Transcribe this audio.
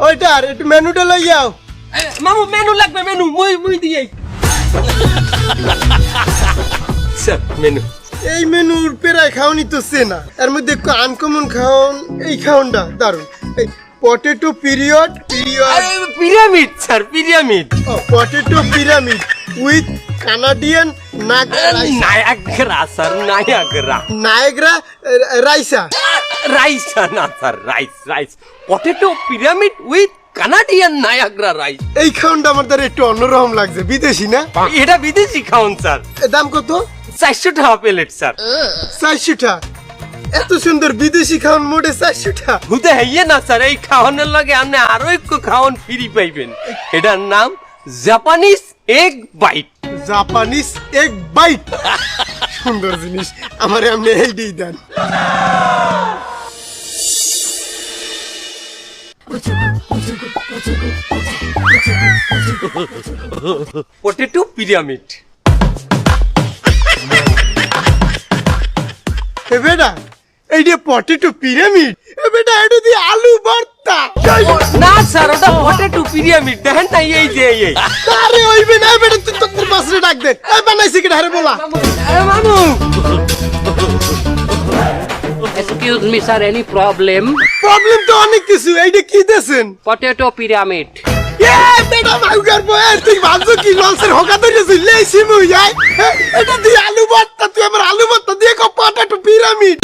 ওইটা আর একটু মেনুটা লই যাও। মামু মেনু লাগবে, মেনু মুই দিই। Sir menu. এই মেনুর পেরায় খাওয়ানি তো চেনা, এর মধ্যে একটু আনকমন খাওন, এই খাওনটা দারুন। এই potato period pyramid sir, pyramid. Potato pyramid with Canadian Niagara sir, Niagara. Niagara রাইসা। রাইস না sir, rice. Potato pyramid with Canadian Niagara rice. এই খাওনটা আমার দ্বারা একটু অন্যরকম লাগছে, বিদেশি না? এটা বিদেশি খাওন স্যার। দাম কত? 400 টাকা প্লেট স্যার। 400 টাকা? এত সুন্দর বিদেশি খাওন মোটে 400 টাকা? হুদে হইয়ে না স্যার, এই খাওয়ানোর লাগে আপনি আরো একটু খাওয়ান ফ্রি পাইবেন। এটার নাম Japanese egg bite. Japanese egg bite, সুন্দর জিনিস, আমারে আপনি এইটাই দেন। Potato pyramid. এ বেটা, এই যে পটেটো পিরামিড, এ বেটা এটা দিয়ে আলু ভর্তা। না স্যার, ওটা পটেটো পিরামিড, দেখেন না এই যে এই। আরে ওইবে না বেটা, তুই তোর পাশে ডাক দে। এই বানাইছি কি ধারে বলা? মামু Excuse me, sir, any problem? Problem তো অনেক কিছু, এইটা কি দেছেন? Potato pyramid. এ বেটা মাউগার বয়, তুই ভাবছো কি ললসের হোকা ধরে ঝুললে সিমু যায়? এটা দিয়ে আলু ভর্তা, তুই আমার আলু ভর্তা দিয়ে কো পটেটো পিরামিড।